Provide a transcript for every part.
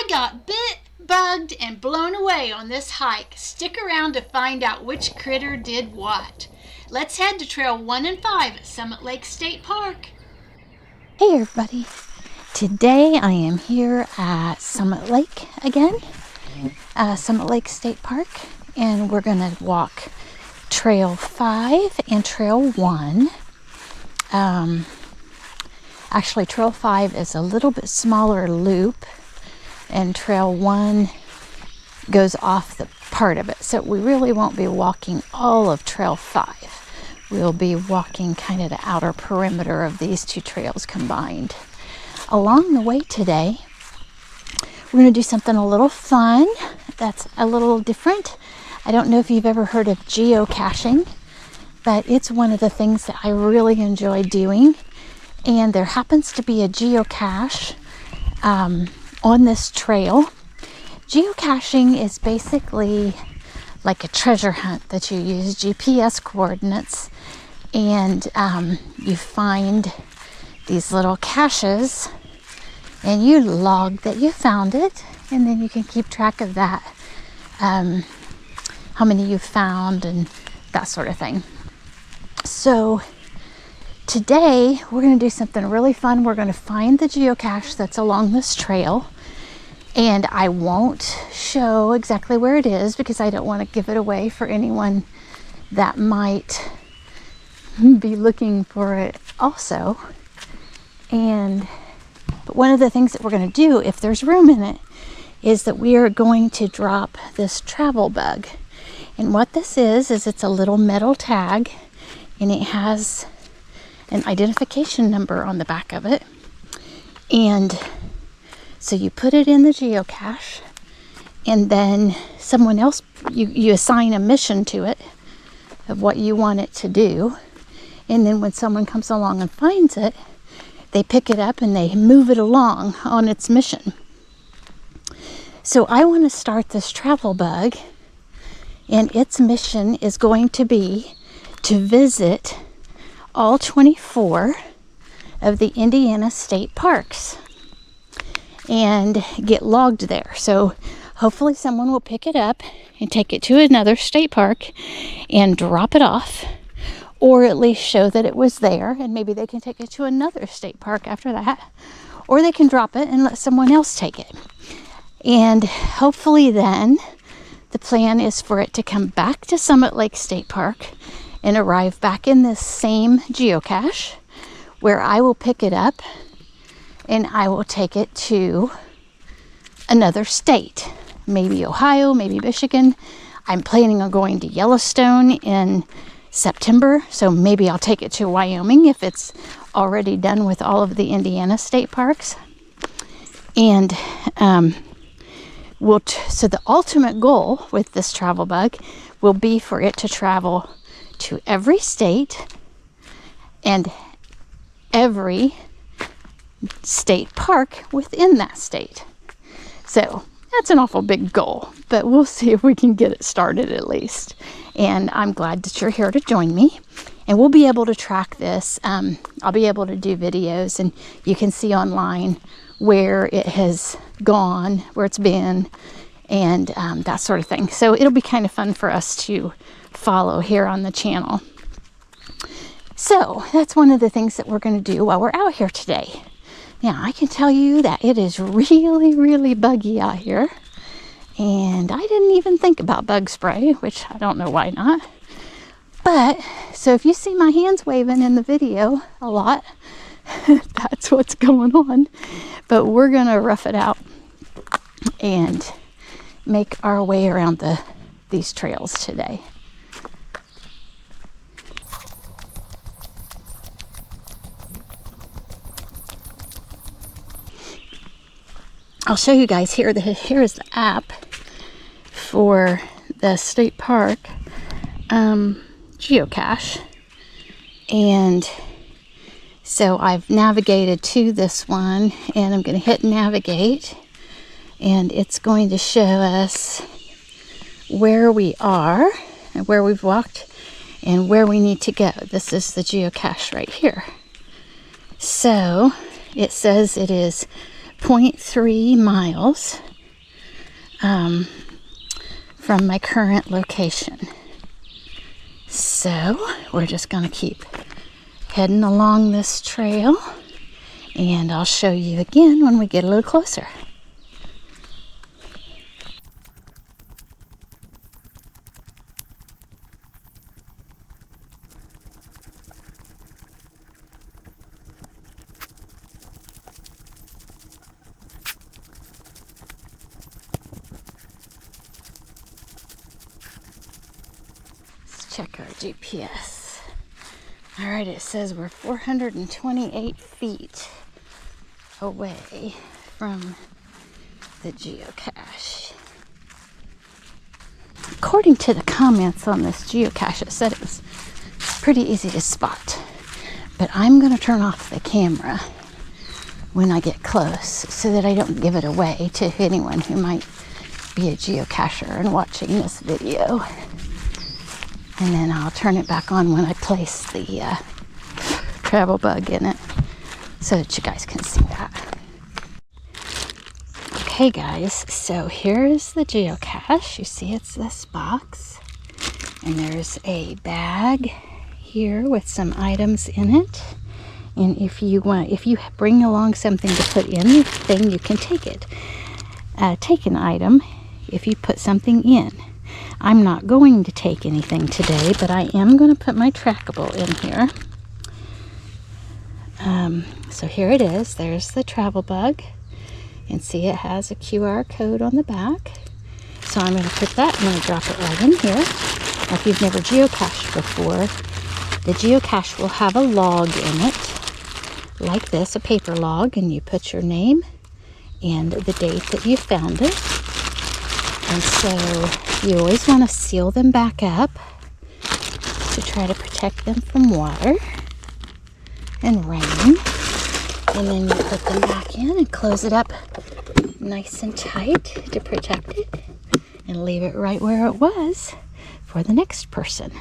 I got bit, bugged, and blown away on this hike. Stick around to find out which critter did what. Let's head to Trail 1 and 5 at Summit Lake State Park. Hey everybody, today I am here at Summit Lake again, Summit Lake State Park, and we're going to walk Trail 5 and Trail 1. Actually, Trail 5 is a little bit smaller loop, and Trail 1 goes off the part of it. So we really won't be walking all of Trail 5. We'll be walking kind of the outer perimeter of these two trails combined. Along the way today, we're going to do something a little fun that's a little different. I don't know if you've ever heard of geocaching, but it's one of the things that I really enjoy doing. And there happens to be a geocache on this trail. Geocaching is basically like a treasure hunt that you use GPS coordinates, and you find these little caches and you log that you found it, and then you can keep track of that, how many you found and that sort of thing. So today we're going to do something really fun. We're going to find the geocache that's along this trail, and I won't show exactly where it is because I don't want to give it away for anyone that might be looking for it also. But one of the things that we're going to do, if there's room in it, is that we are going to drop this travel bug. And what this is it's a little metal tag, and it has an identification number on the back of it. And so you put it in the geocache, and then someone else, you assign a mission to it of what you want it to do. And then when someone comes along and finds it, they pick it up and they move it along on its mission. So I want to start this travel bug, and its mission is going to be to visit all 24 of the Indiana state parks and get logged there. So hopefully someone will pick it up and take it to another state park and drop it off, or at least show that it was there, and maybe they can take it to another state park after that, or they can drop it and let someone else take it. And hopefully then the plan is for it to come back to Summit Lake State Park and arrive back in this same geocache, where I will pick it up and I will take it to another state, maybe Ohio, maybe Michigan. I'm planning on going to Yellowstone in September, so maybe I'll take it to Wyoming if it's already done with all of the Indiana state parks. And so the ultimate goal with this travel bug will be for it to travel to every state and every state park within that state. So that's an awful big goal, but we'll see if we can get it started at least. And I'm glad that you're here to join me, and we'll be able to track this. I'll be able to do videos, and you can see online where it has gone, where it's been, and that sort of thing. So it'll be kind of fun for us to follow here on the channel. So that's one of the things that we're going to do while we're out here today. Now, I can tell you that it is really, really buggy out here. And I didn't even think about bug spray, which I don't know why not. But, so if you see my hands waving in the video a lot, that's what's going on. But we're going to rough it out and make our way around these trails today. I'll show you guys here. Here's the app for the state park geocache, and so I've navigated to this one, and I'm going to hit navigate, and it's going to show us where we are and where we've walked and where we need to go. This is the geocache right here. So it says it is 0.3 miles from my current location. So we're just going to keep heading along this trail, and I'll show you again when we get a little closer. Check our GPS. All right, it says we're 428 feet away from the geocache. According to the comments on this geocache, it said it was pretty easy to spot. But I'm going to turn off the camera when I get close so that I don't give it away to anyone who might be a geocacher and watching this video. And then I'll turn it back on when I place the travel bug in it so that you guys can see that. Okay guys, so here is the geocache. You see it's this box. And there's a bag here with some items in it. And if you bring along something to put in the thing, you can take it. Take an item if you put something in. I'm not going to take anything today, but I am going to put my Trackable in here. So here it is. There's the travel bug. And see, it has a QR code on the back. So I'm going to put that, I'm going to drop it right in here. Now, if you've never geocached before, the geocache will have a log in it, like this, a paper log, and you put your name and the date that you found it. And so you always want to seal them back up to try to protect them from water and rain. And then you put them back in and close it up nice and tight to protect it and leave it right where it was for the next person.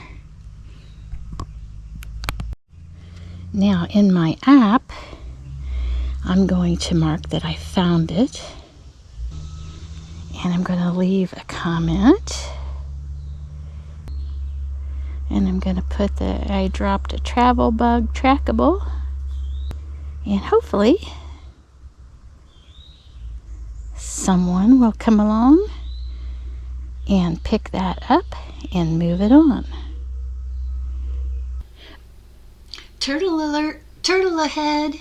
Now in my app, I'm going to mark that I found it. And I'm going to leave a comment. And I'm going to put that I dropped a travel bug trackable. And hopefully someone will come along and pick that up and move it on. Turtle alert, turtle ahead.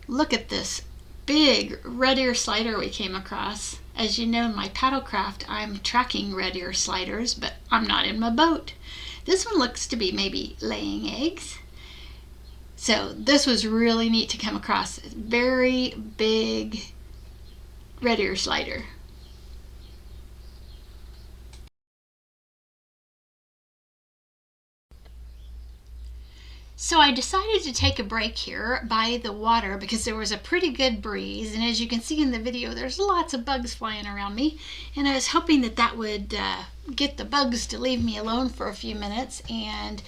Look at this big red ear slider we came across. As you know, in my paddlecraft, I'm tracking red ear sliders, but I'm not in my boat. This one looks to be maybe laying eggs. So this was really neat to come across. Very big red ear slider. So I decided to take a break here by the water because there was a pretty good breeze, and as you can see in the video, there's lots of bugs flying around me, and I was hoping that that would get the bugs to leave me alone for a few minutes. And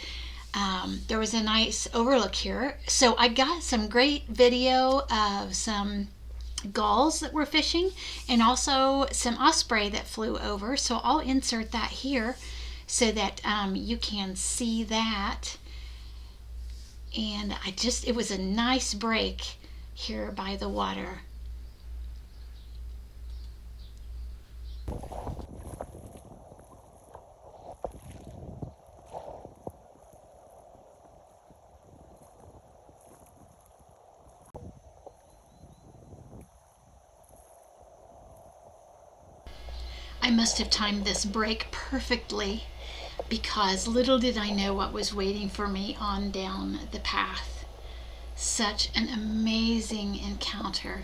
there was a nice overlook here, so I got some great video of some gulls that were fishing and also some osprey that flew over, so I'll insert that here so that you can see that. And it was a nice break here by the water. I must have timed this break perfectly, because little did I know what was waiting for me on down the path. Such an amazing encounter.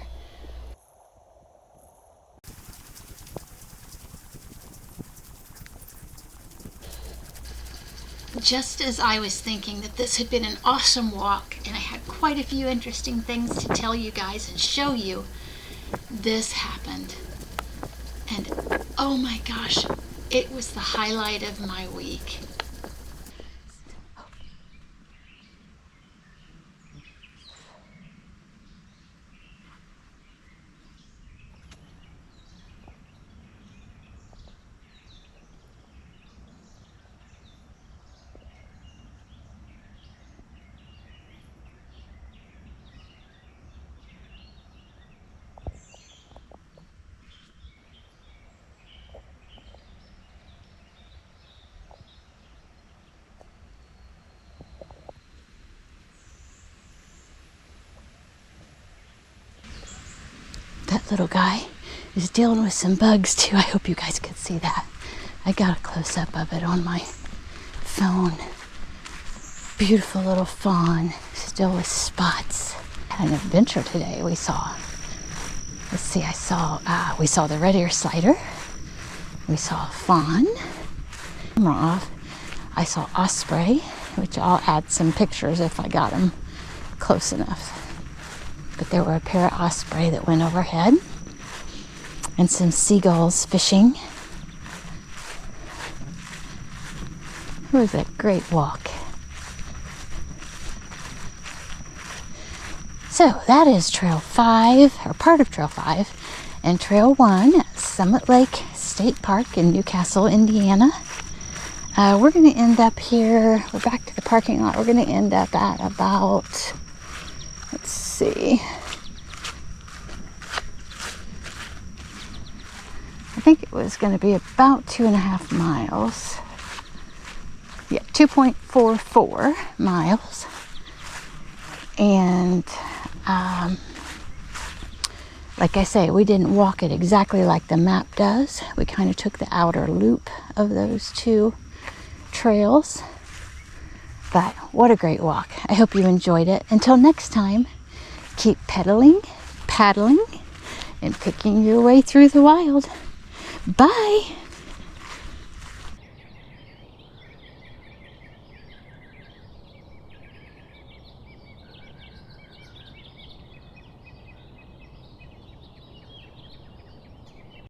Just as I was thinking that this had been an awesome walk and I had quite a few interesting things to tell you guys and show you, this happened. And oh my gosh, it was the highlight of my week. little guy is dealing with some bugs too. I hope you guys could see that. I got a close-up of it on my phone. Beautiful little fawn, still with spots. Had an adventure today. We saw, let's see, we saw the red ear slider. We saw a fawn. Camera off. I saw Osprey, which I'll add some pictures if I got them close enough. But there were a pair of osprey that went overhead, and some seagulls fishing. It was a great walk. So that is Trail 5, or part of Trail 5, and Trail 1 at Summit Lake State Park in Newcastle, Indiana. We're going to end up here, we're back to the parking lot, we're going to end up at about, let's see, I think it was going to be about 2.5 miles. Yeah, 2.44 miles. And like I say, we didn't walk it exactly like the map does. We kind of took the outer loop of those two trails. But what a great walk. I hope you enjoyed it. Until next time, keep pedaling, paddling, and picking your way through the wild. Bye!